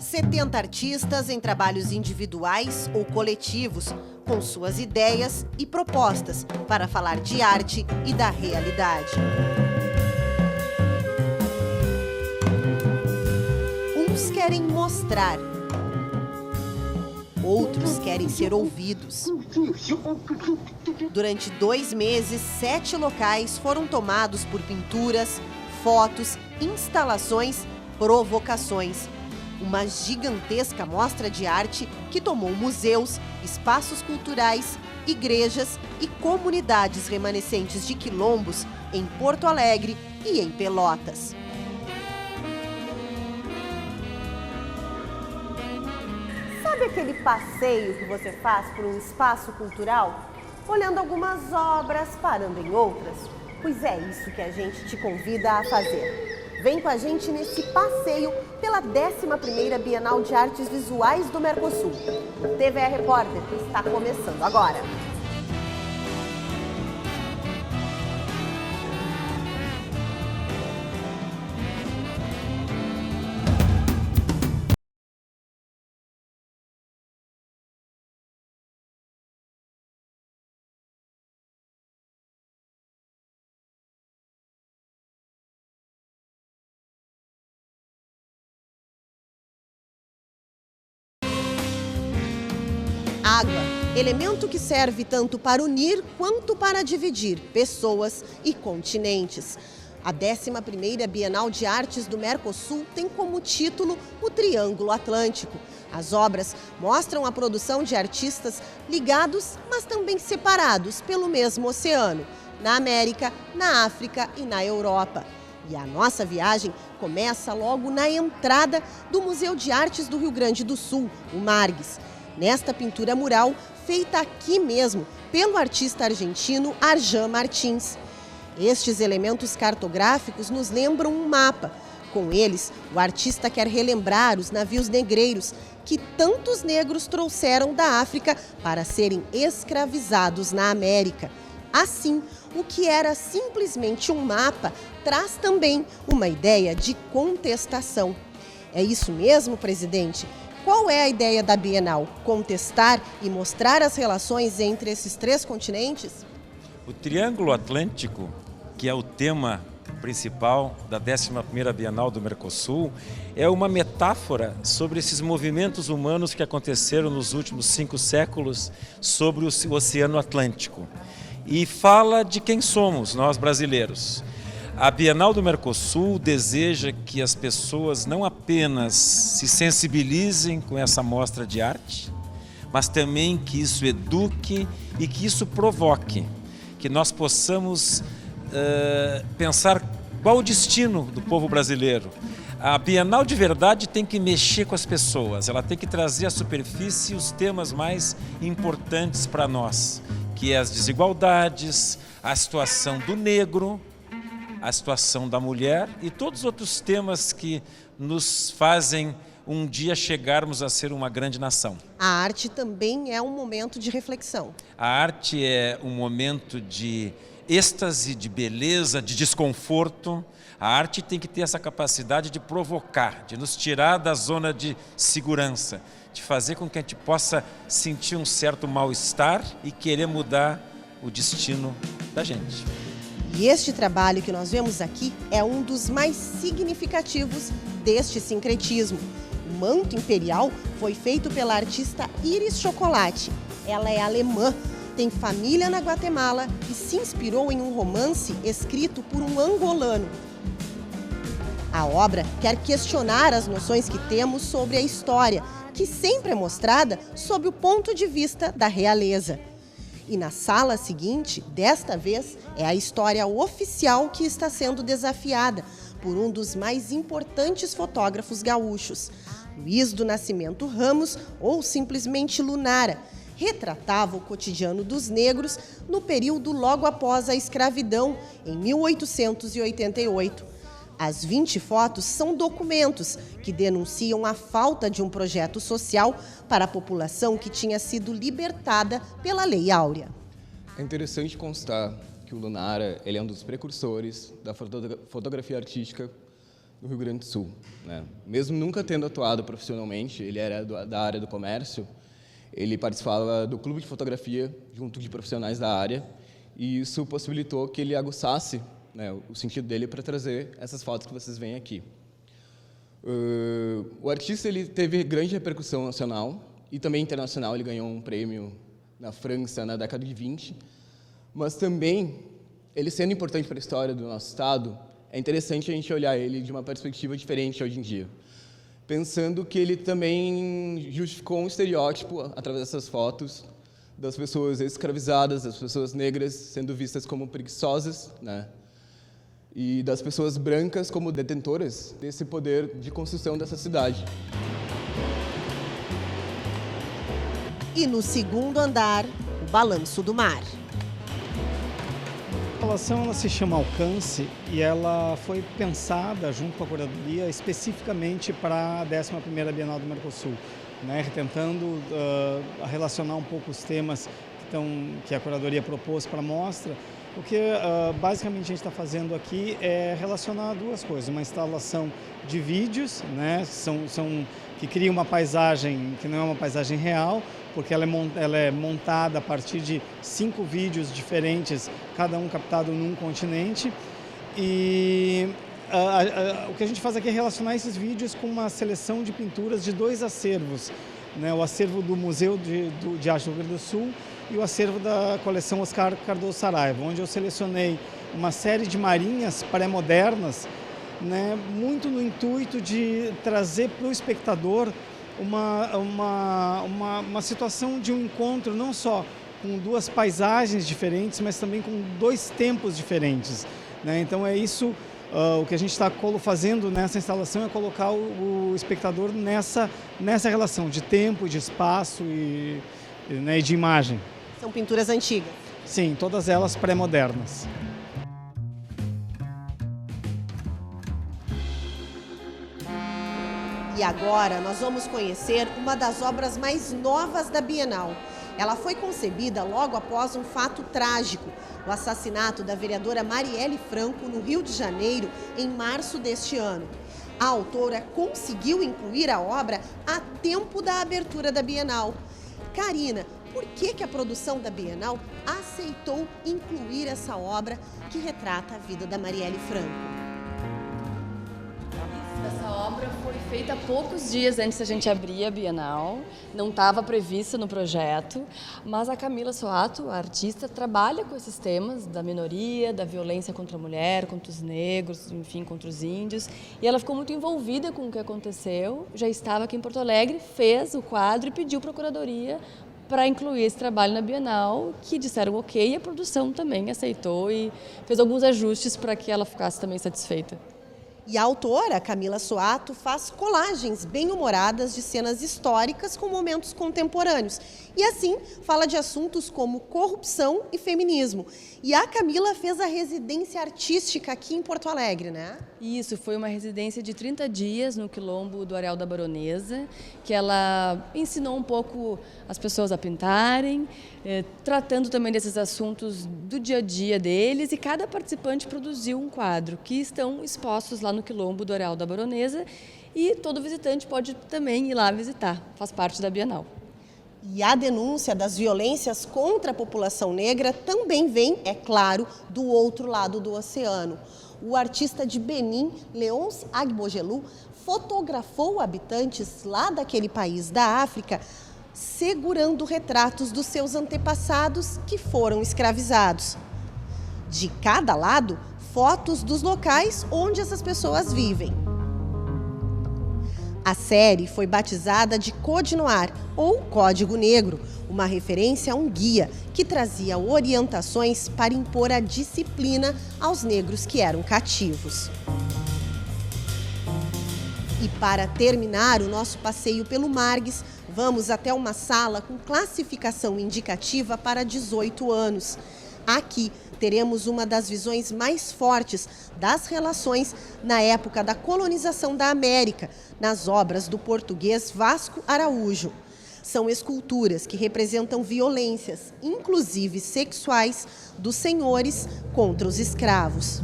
70 artistas em trabalhos individuais ou coletivos, com suas ideias e propostas para falar de arte e da realidade. Uns querem mostrar, outros querem ser ouvidos. Durante 2 meses, 7 locais foram tomados por pinturas, fotos, instalações, provocações. Uma gigantesca mostra de arte que tomou museus, espaços culturais, igrejas e comunidades remanescentes de quilombos em Porto Alegre e em Pelotas. Sabe aquele passeio que você faz por um espaço cultural? Olhando algumas obras, parando em outras? Pois é isso que a gente te convida a fazer. Vem com a gente nesse passeio pela 11ª Bienal de Artes Visuais do Mercosul. O TVE Repórter está começando agora. Água, elemento que serve tanto para unir quanto para dividir pessoas e continentes. A 11ª Bienal de Artes do Mercosul tem como título o Triângulo Atlântico. As obras mostram a produção de artistas ligados, mas também separados pelo mesmo oceano, na América, na África e na Europa. E a nossa viagem começa logo na entrada do Museu de Artes do Rio Grande do Sul, o Margues. Nesta pintura mural, feita aqui mesmo pelo artista argentino Arjan Martins. Estes elementos cartográficos nos lembram um mapa. Com eles, o artista quer relembrar os navios negreiros que tantos negros trouxeram da África para serem escravizados na América. Assim, o que era simplesmente um mapa traz também uma ideia de contestação. É isso mesmo, presidente? Qual é a ideia da Bienal? Contestar e mostrar as relações entre esses 3 continentes? O Triângulo Atlântico, que é o tema principal da 11ª Bienal do Mercosul, é uma metáfora sobre esses movimentos humanos que aconteceram nos últimos 5 séculos sobre o Oceano Atlântico. E fala de quem somos, nós brasileiros. A Bienal do Mercosul deseja que as pessoas não apenas se sensibilizem com essa mostra de arte, mas também que isso eduque e que isso provoque, que nós possamos pensar qual o destino do povo brasileiro. A Bienal de verdade tem que mexer com as pessoas, ela tem que trazer à superfície os temas mais importantes para nós, que é as desigualdades, a situação do negro, a situação da mulher e todos os outros temas que nos fazem um dia chegarmos a ser uma grande nação. A arte também é um momento de reflexão. A arte é um momento de êxtase, de beleza, de desconforto. A arte tem que ter essa capacidade de provocar, de nos tirar da zona de segurança, de fazer com que a gente possa sentir um certo mal-estar e querer mudar o destino da gente. E este trabalho que nós vemos aqui é um dos mais significativos deste sincretismo. O manto imperial foi feito pela artista Iris Chocolate. Ela é alemã, tem família na Guatemala e se inspirou em um romance escrito por um angolano. A obra quer questionar as noções que temos sobre a história, que sempre é mostrada sob o ponto de vista da realeza. E na sala seguinte, desta vez, é a história oficial que está sendo desafiada por um dos mais importantes fotógrafos gaúchos, Luiz do Nascimento Ramos, ou simplesmente Lunara. Retratava o cotidiano dos negros no período logo após a escravidão, em 1888. As 20 fotos são documentos que denunciam a falta de um projeto social para a população que tinha sido libertada pela Lei Áurea. É interessante constar que o Lunara ele é um dos precursores da fotografia artística no Rio Grande do Sul, né? Mesmo nunca tendo atuado profissionalmente, ele era da área do comércio, ele participava do clube de fotografia junto de profissionais da área, e isso possibilitou que ele aguçasse, né, o sentido dele para trazer essas fotos que vocês veem aqui. O artista ele teve grande repercussão nacional e também internacional. Ele ganhou um prêmio na França na década de 20, mas também, ele sendo importante para a história do nosso estado, é interessante a gente olhar ele de uma perspectiva diferente hoje em dia, pensando que ele também justificou um estereótipo, através dessas fotos, das pessoas escravizadas, das pessoas negras sendo vistas como preguiçosas, né? E das pessoas brancas como detentoras desse poder de construção dessa cidade. E no segundo andar, o Balanço do Mar. A instalação ela se chama Alcance e ela foi pensada junto com a curadoria especificamente para a 11ª Bienal do Mercosul, né? Tentando relacionar um pouco os temas que a curadoria propôs para a mostra. O que basicamente a gente está fazendo aqui é relacionar duas coisas: uma instalação de vídeos, né, que cria uma paisagem que não é uma paisagem real, porque ela é montada a partir de 5 vídeos diferentes, cada um captado num continente. E o que a gente faz aqui é relacionar esses vídeos com uma seleção de pinturas de 2 acervos, né, o acervo do Museu de Arte do Rio Grande do Sul e o acervo da coleção Oscar Cardoso Saraiva, onde eu selecionei uma série de marinhas pré-modernas, né, muito no intuito de trazer para o espectador uma situação de um encontro não só com 2 paisagens diferentes, mas também com 2 tempos diferentes, né? Então é isso, o que a gente está fazendo nessa instalação é colocar o espectador nessa relação de tempo, de espaço e de imagem. São pinturas antigas? Sim, todas elas pré-modernas. E agora nós vamos conhecer uma das obras mais novas da Bienal. Ela foi concebida logo após um fato trágico, o assassinato da vereadora Marielle Franco no Rio de Janeiro, em março deste ano. A autora conseguiu incluir a obra a tempo da abertura da Bienal. Karina, por que a produção da Bienal aceitou incluir essa obra que retrata a vida da Marielle Franco? Essa obra foi feita poucos dias antes da gente abrir a Bienal, não estava prevista no projeto, mas a Camila Soato, a artista, trabalha com esses temas da minoria, da violência contra a mulher, contra os negros, enfim, contra os índios, e ela ficou muito envolvida com o que aconteceu, já estava aqui em Porto Alegre, fez o quadro e pediu para a curadoria para incluir esse trabalho na Bienal, que disseram ok, e a produção também aceitou e fez alguns ajustes para que ela ficasse também satisfeita. E a autora, Camila Soato, faz colagens bem-humoradas de cenas históricas com momentos contemporâneos. E assim, fala de assuntos como corrupção e feminismo. E a Camila fez a residência artística aqui em Porto Alegre, né? Isso, foi uma residência de 30 dias no Quilombo do Areal da Baronesa, que ela ensinou um pouco as pessoas a pintarem, tratando também desses assuntos do dia a dia deles, e cada participante produziu um quadro que estão expostos lá no Quilombo do Areal da Baronesa, e todo visitante pode também ir lá visitar, faz parte da Bienal. E a denúncia das violências contra a população negra também vem, é claro, do outro lado do oceano. O artista de Benin, Leonce Agbojelu, fotografou habitantes lá daquele país da África, segurando retratos dos seus antepassados que foram escravizados. De cada lado, fotos dos locais onde essas pessoas vivem. A série foi batizada de Code Noir, ou Código Negro, uma referência a um guia que trazia orientações para impor a disciplina aos negros que eram cativos. E para terminar o nosso passeio pelo Margues, vamos até uma sala com classificação indicativa para 18 anos. Aqui teremos uma das visões mais fortes das relações na época da colonização da América, nas obras do português Vasco Araújo. São esculturas que representam violências, inclusive sexuais, dos senhores contra os escravos.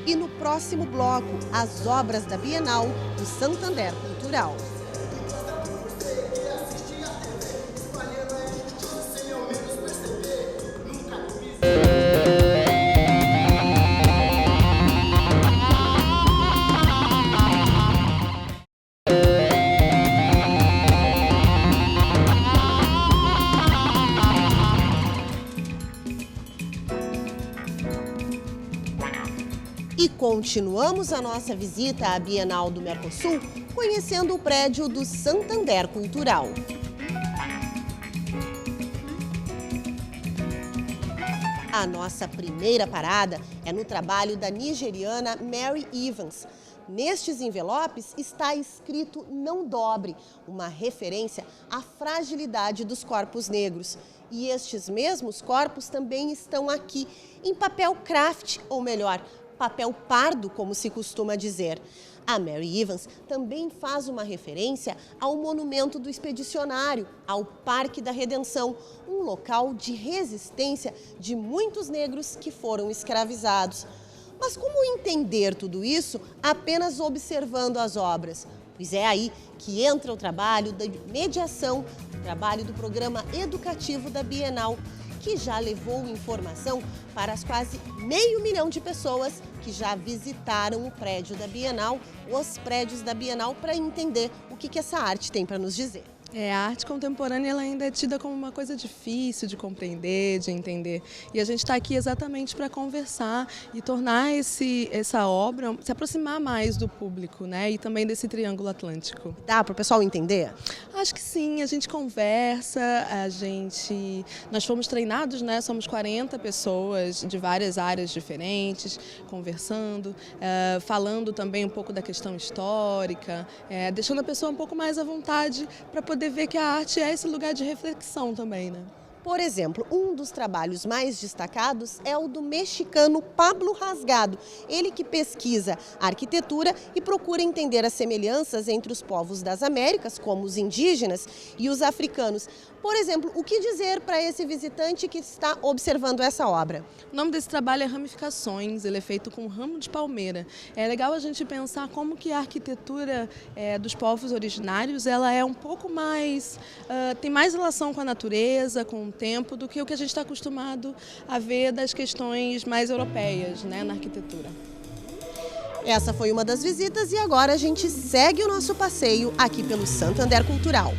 E no próximo bloco, as obras da Bienal do Santander Cultural. E continuamos a nossa visita à Bienal do Mercosul, conhecendo o prédio do Santander Cultural. A nossa primeira parada é no trabalho da nigeriana Mary Evans. Nestes envelopes está escrito "Não dobre", uma referência à fragilidade dos corpos negros. E estes mesmos corpos também estão aqui, em papel craft, ou melhor, papel pardo, como se costuma dizer. A Mary Evans também faz uma referência ao monumento do expedicionário, ao Parque da Redenção, um local de resistência de muitos negros que foram escravizados. Mas como entender tudo isso apenas observando as obras? Pois é aí que entra o trabalho da mediação, o trabalho do programa educativo da Bienal, que já levou informação para as quase 500 mil de pessoas que já visitaram o prédio da Bienal, os prédios da Bienal, para entender o que essa arte tem para nos dizer. A arte contemporânea ela ainda é tida como uma coisa difícil de compreender, de entender. E a gente está aqui exatamente para conversar e tornar essa obra, se aproximar mais do público, né? E também desse Triângulo Atlântico. Dá para o pessoal entender? Acho que sim, a gente conversa, nós fomos treinados, né? Somos 40 pessoas de várias áreas diferentes, conversando, falando também um pouco da questão histórica, deixando a pessoa um pouco mais à vontade para poder ver que a arte é esse lugar de reflexão também, né? Por exemplo, um dos trabalhos mais destacados é o do mexicano Pablo Rasgado, ele que pesquisa arquitetura e procura entender as semelhanças entre os povos das Américas, como os indígenas, e os africanos. Por exemplo, o que dizer para esse visitante que está observando essa obra? O nome desse trabalho é Ramificações, ele é feito com ramo de palmeira. É legal a gente pensar como que a arquitetura dos povos originários ela é um pouco mais, tem mais relação com a natureza, com o tempo, do que o que a gente está acostumado a ver das questões mais europeias, né, na arquitetura. Essa foi uma das visitas e agora a gente segue o nosso passeio aqui pelo Santander Cultural.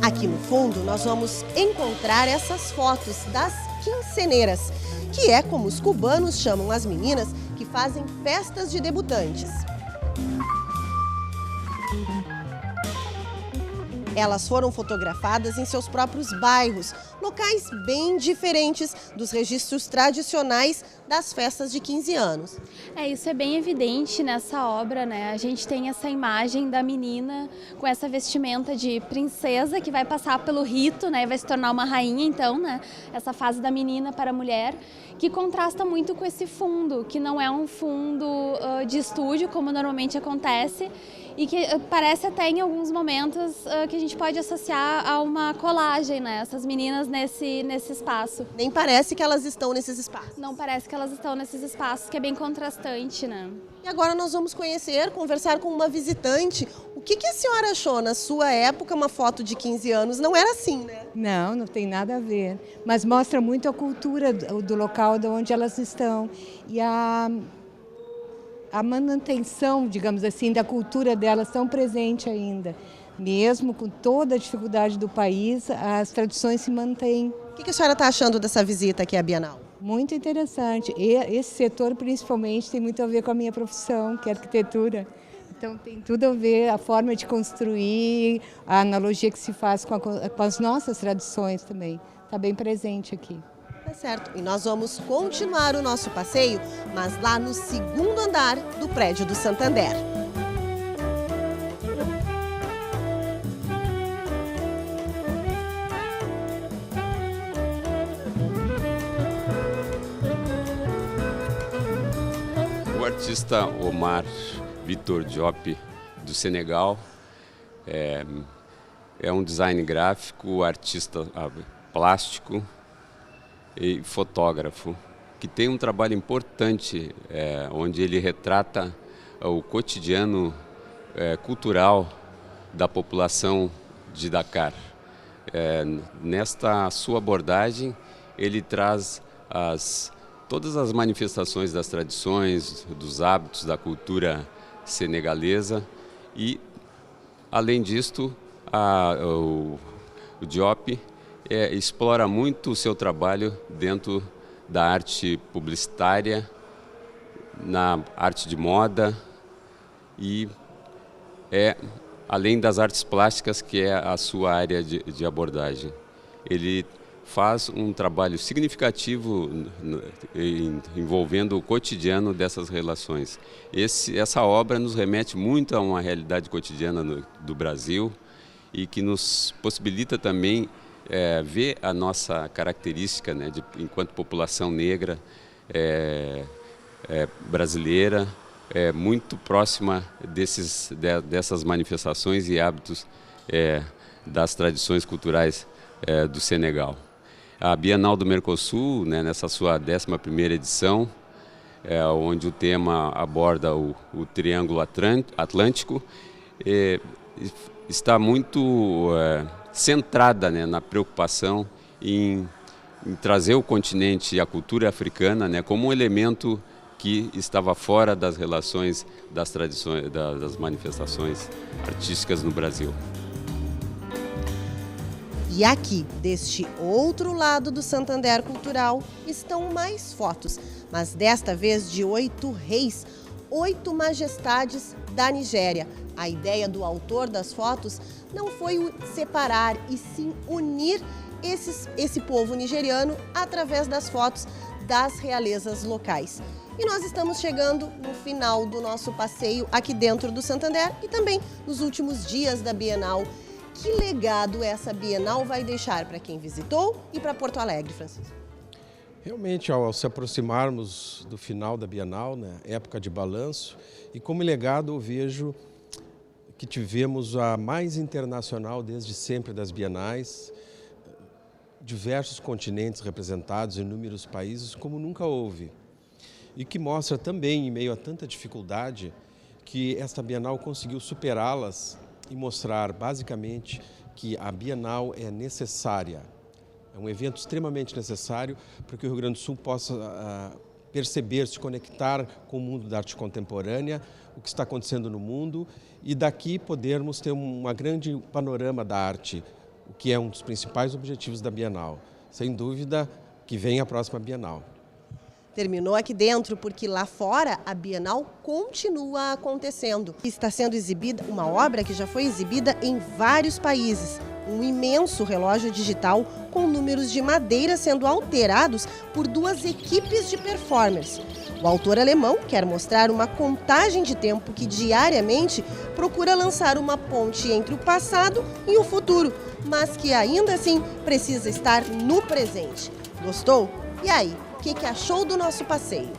Aqui no fundo, nós vamos encontrar essas fotos das quinceneiras, que é como os cubanos chamam as meninas que fazem festas de debutantes. Elas foram fotografadas em seus próprios bairros, locais bem diferentes dos registros tradicionais das festas de 15 anos. Isso é bem evidente nessa obra, né? A gente tem essa imagem da menina com essa vestimenta de princesa que vai passar pelo rito, né? Vai se tornar uma rainha, então, né? Essa fase da menina para a mulher, que contrasta muito com esse fundo, que não é um fundo de estúdio, como normalmente acontece, e que parece até em alguns momentos que a gente pode associar a uma colagem, né? Essas meninas nesse espaço. Nem parece que elas estão nesses espaços. Não parece que elas estão nesses espaços, que é bem contrastante, né? E agora nós vamos conversar com uma visitante. O que a senhora achou? Na sua época, uma foto de 15 anos não era assim, né? Não, não tem nada a ver. Mas mostra muito a cultura do local de onde elas estão. E a manutenção, digamos assim, da cultura delas tão presente ainda. Mesmo com toda a dificuldade do país, as tradições se mantêm. O que a senhora está achando dessa visita aqui à Bienal? Muito interessante. E esse setor, principalmente, tem muito a ver com a minha profissão, que é arquitetura. Então, tem tudo a ver, a forma de construir, a analogia que se faz com as nossas tradições também. Está bem presente aqui. Tá certo. E nós vamos continuar o nosso passeio, mas lá no segundo andar do prédio do Santander. artista Omar Vitor Diop, do Senegal. É um design gráfico, artista plástico e fotógrafo, que tem um trabalho importante, onde ele retrata o cotidiano cultural da população de Dakar. Nesta sua abordagem, ele traz todas as manifestações das tradições, dos hábitos da cultura senegalesa e, além disto, o Diop explora muito o seu trabalho dentro da arte publicitária, na arte de moda e além das artes plásticas, que é a sua área de abordagem. Ele faz um trabalho significativo envolvendo o cotidiano dessas relações. Essa obra nos remete muito a uma realidade cotidiana do Brasil e que nos possibilita também ver a nossa característica, né, enquanto população negra brasileira, muito próxima dessas manifestações e hábitos das tradições culturais do Senegal. A Bienal do Mercosul, né, nessa sua 11ª edição, onde o tema aborda o Triângulo Atlântico, está muito centrada, né, na preocupação em trazer o continente e a cultura africana, né, como um elemento que estava fora das relações, das tradições, das manifestações artísticas no Brasil. E aqui, deste outro lado do Santander Cultural, estão mais fotos, mas desta vez de 8 reis, 8 majestades da Nigéria. A ideia do autor das fotos não foi separar e sim unir esse povo nigeriano através das fotos das realezas locais. E nós estamos chegando no final do nosso passeio aqui dentro do Santander e também nos últimos dias da Bienal. Que legado essa Bienal vai deixar para quem visitou e para Porto Alegre, Francisco? Realmente, ao se aproximarmos do final da Bienal, né, época de balanço, e como legado eu vejo que tivemos a mais internacional desde sempre das Bienais, diversos continentes representados, inúmeros países, como nunca houve. E que mostra também, em meio a tanta dificuldade, que esta Bienal conseguiu superá-las e mostrar, basicamente, que a Bienal é necessária. É um evento extremamente necessário para que o Rio Grande do Sul possa perceber, se conectar com o mundo da arte contemporânea, o que está acontecendo no mundo, e daqui podermos ter um grande panorama da arte, o que é um dos principais objetivos da Bienal. Sem dúvida que vem a próxima Bienal. Terminou aqui dentro, porque lá fora a Bienal continua acontecendo. Está sendo exibida uma obra que já foi exibida em vários países. Um imenso relógio digital com números de madeira sendo alterados por 2 equipes de performers. O autor alemão quer mostrar uma contagem de tempo que diariamente procura lançar uma ponte entre o passado e o futuro, mas que ainda assim precisa estar no presente. Gostou? E aí? O que achou do nosso passeio?